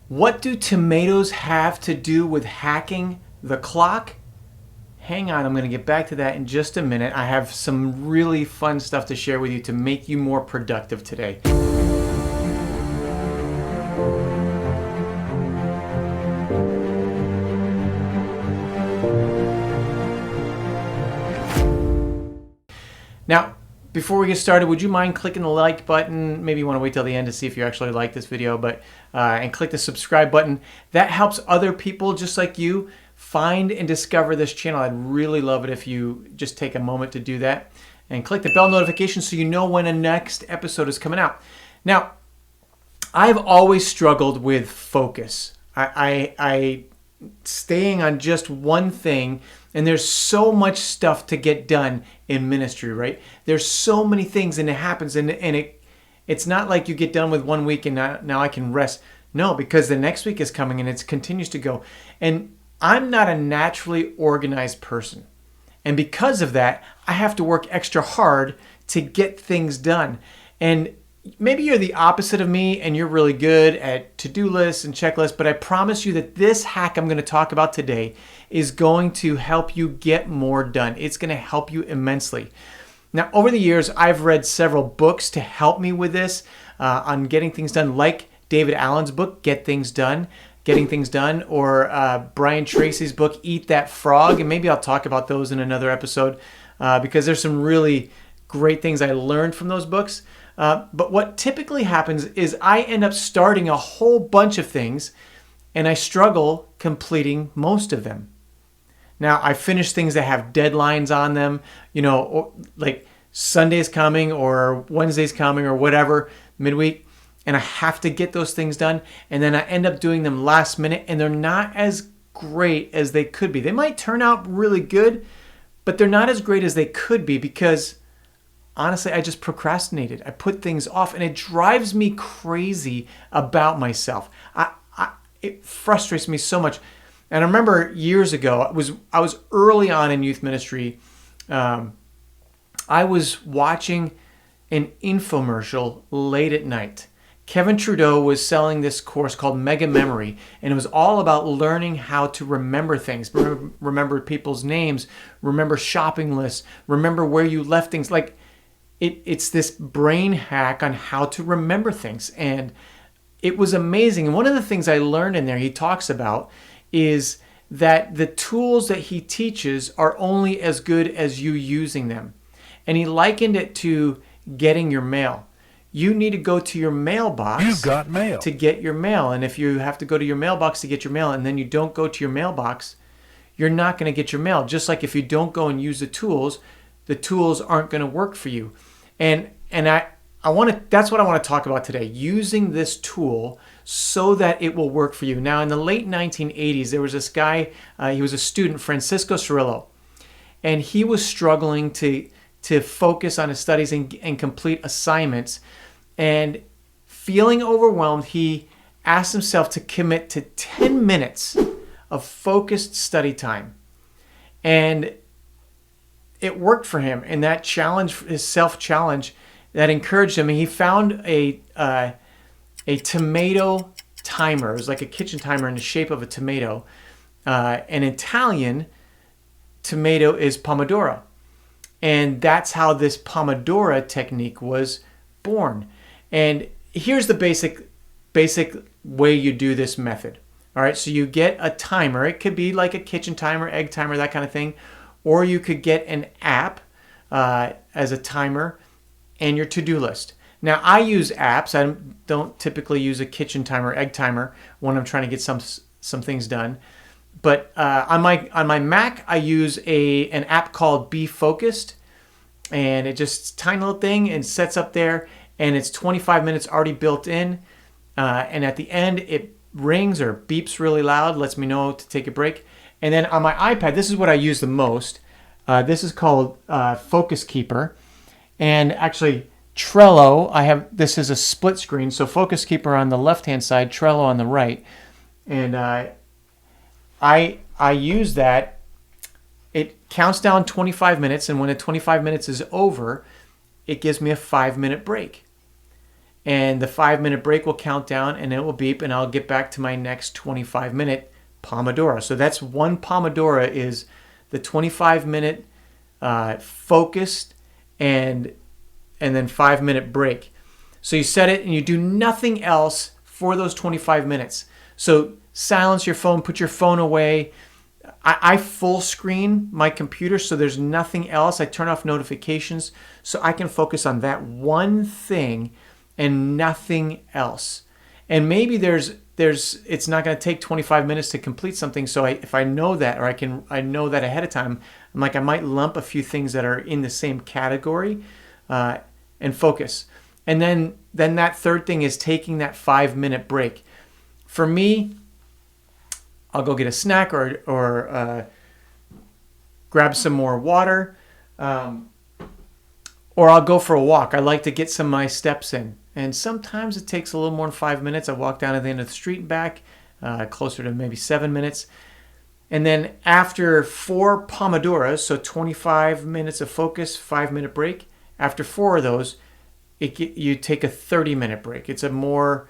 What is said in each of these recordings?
What do tomatoes have to do with hacking the clock? Hang on, I'm going to get back to that in just a minute. I have some really fun stuff to share with you to make you more productive today. Now, before we get started, would you mind clicking the like button? Maybe you want to wait till the end to see if you actually like this video, but and click the subscribe button. That helps other people just like you find and discover this channel. I'd really love it if you just take a moment to do that. And click the bell notification so you know when a next episode is coming out. Now, I've always struggled with focus. I staying on just one thing, and there's so much stuff to get done in ministry, right? There's so many things, and it happens, and it's not like you get done with 1 week and now I can rest. No, because the next week is coming and it continues to go. And I'm not a naturally organized person. And because of that, I have to work extra hard to get things done. And maybe you're the opposite of me and you're really good at to-do lists and checklists, but I promise you that this hack I'm going to talk about today is going to help you get more done. It's going to help you immensely. Now, over the years, I've read several books to help me with this on getting things done, like David Allen's book, Getting Things Done, or Brian Tracy's book, Eat That Frog. And maybe I'll talk about those in another episode because there's some really great things I learned from those books. But what typically happens is I end up starting a whole bunch of things and I struggle completing most of them. Now, I finish things that have deadlines on them, or like Sunday's coming or Wednesday's coming or whatever, midweek, and I have to get those things done. And then I end up doing them last minute and they're not as great as they could be. They might turn out really good, but they're not as great as they could be because honestly, I just procrastinated. I put things off and it drives me crazy about myself. It frustrates me so much. And I remember years ago, I was early on in youth ministry. I was watching an infomercial late at night. Kevin Trudeau was selling this course called Mega Memory, and it was all about learning how to remember things, remember people's names, remember shopping lists, remember where you left things. Like it's this brain hack on how to remember things. And it was amazing. And one of the things I learned in there, he talks about, is that the tools that he teaches are only as good as you using them. And he likened it to getting your mail. You need to go to your mailbox. You've got mail. To get your mail. And if you have to go to your mailbox to get your mail and then you don't go to your mailbox, you're not going to get your mail. Just like if you don't go and use the tools aren't going to work for you. And that's what I want to talk about today, using this tool so that it will work for you. Now, in the late 1980s, there was this guy, he was a student, Francisco Cirillo, and he was struggling to focus on his studies and complete assignments. And feeling overwhelmed, he asked himself to commit to 10 minutes of focused study time. And it worked for him. And that challenge, his self-challenge, that encouraged him. And he found a tomato timer. It was like a kitchen timer in the shape of a tomato. In Italian, tomato is pomodoro. And that's how this Pomodoro technique was born. And here's the basic way you do this method. All right, so you get a timer. It could be like a kitchen timer, egg timer, that kind of thing. Or you could get an app as a timer and your to-do list. Now, I use apps. I don't typically use a kitchen timer, egg timer when I'm trying to get some things done. But on my Mac, I use an app called Be Focused, and it just tiny little thing and sets up there, and it's 25 minutes already built in. And at the end, it rings or beeps really loud, lets me know to take a break. And then on my iPad, this is what I use the most. This is called Focus Keeper, and actually Trello. This is a split screen, so Focus Keeper on the left-hand side, Trello on the right, and I use that. It counts down 25 minutes, and when the 25 minutes is over, it gives me a 5-minute break. and the 5-minute break will count down and it will beep, and I'll get back to my next 25-minute Pomodoro. So that's one Pomodoro, is the 25-minute focused and then 5-minute break. So you set it and you do nothing else for those 25 minutes. So silence your phone, put your phone away. I full screen my computer so there's nothing else. I turn off notifications so I can focus on that one thing and nothing else. And maybe it's not going to take 25 minutes to complete something. So if I know that, or I know that ahead of time, I'm like, I might lump a few things that are in the same category and focus. And then that third thing is taking that 5-minute break. For me, I'll go get a snack or grab some more water, or I'll go for a walk. I like to get some of my steps in. And sometimes it takes a little more than 5 minutes. I walk down to the end of the street and back, closer to maybe 7 minutes. And then after 4 Pomodoras, so 25 minutes of focus, 5-minute break, after 4 of those, you take a 30-minute break. It's a more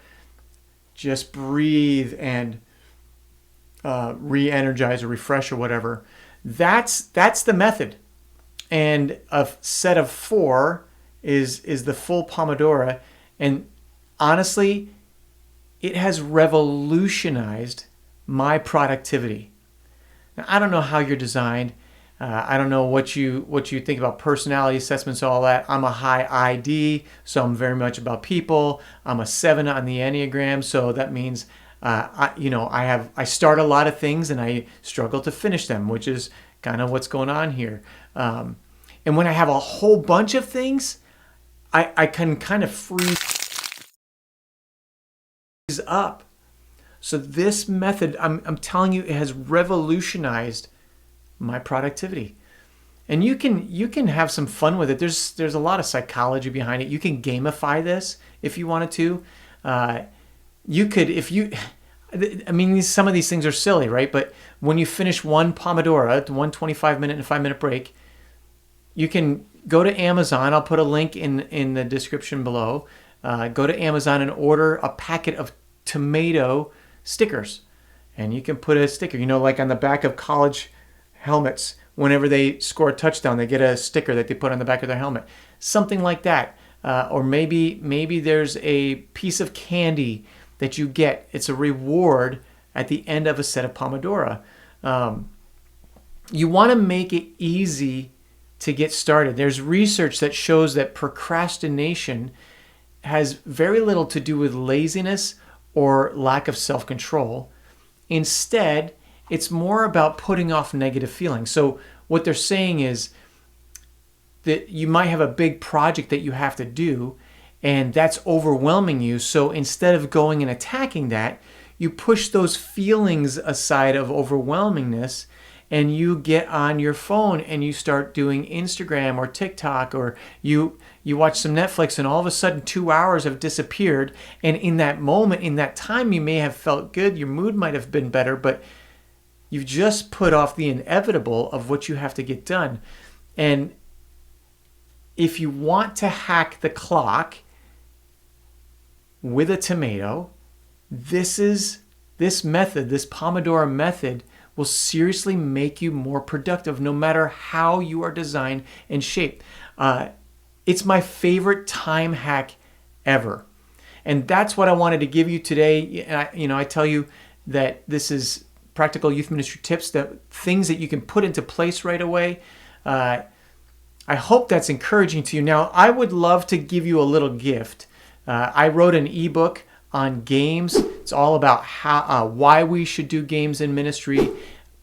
just breathe and re-energize or refresh or whatever. That's the method. And a set of 4 is the full Pomodoro. And honestly, it has revolutionized my productivity. Now, I don't know how you're designed. I don't know what you think about personality assessments, all that. I'm a high ID, so I'm very much about people. I'm a 7 on the Enneagram, so that means I start a lot of things and I struggle to finish them, which is kind of what's going on here. And when I have a whole bunch of things, I can kind of freeze up. So this method, I'm telling you, it has revolutionized my productivity. And you can have some fun with it. There's a lot of psychology behind it. You can gamify this if you wanted to. You could, some of these things are silly, right? But when you finish one Pomodoro, one 25-minute and 5-minute break, you can go to Amazon. I'll put a link in the description below. Go to Amazon and order a packet of tomato stickers. And you can put a sticker, like on the back of college helmets. Whenever they score a touchdown, they get a sticker that they put on the back of their helmet. Something like that. Or maybe there's a piece of candy that you get. It's a reward at the end of a set of Pomodoro. You want to make it easy to get started. There's research that shows that procrastination has very little to do with laziness or lack of self-control. Instead, it's more about putting off negative feelings. So what they're saying is that you might have a big project that you have to do, and that's overwhelming you. So instead of going and attacking that, you push those feelings aside of overwhelmingness, and you get on your phone and you start doing Instagram or TikTok, or you watch some Netflix, and all of a sudden 2 hours have disappeared. And in that moment, in that time, you may have felt good. Your mood might have been better, but you've just put off the inevitable of what you have to get done. And if you want to hack the clock with a tomato, this method, this Pomodoro method, will seriously make you more productive no matter how you are designed and shaped. It's my favorite time hack ever. And that's what I wanted to give you today. I tell you that this is practical youth ministry tips, that things that you can put into place right away. I hope that's encouraging to you. Now, I would love to give you a little gift. I wrote an ebook on games. It's all about why we should do games in ministry,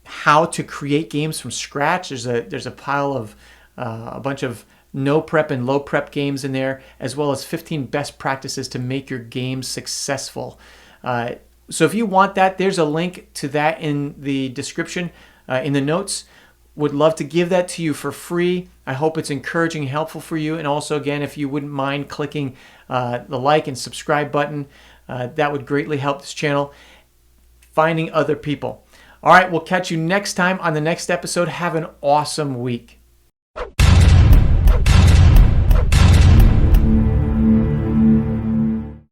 how to create games from scratch. There's a pile of a bunch of no prep and low prep games in there, as well as 15 best practices to make your games successful. So if you want that, there's a link to that in the description, in the notes. Would love to give that to you for free. I hope it's encouraging and helpful for you. And also, again, if you wouldn't mind clicking the like and subscribe button, that would greatly help this channel finding other people. All right, we'll catch you next time on the next episode. Have an awesome week.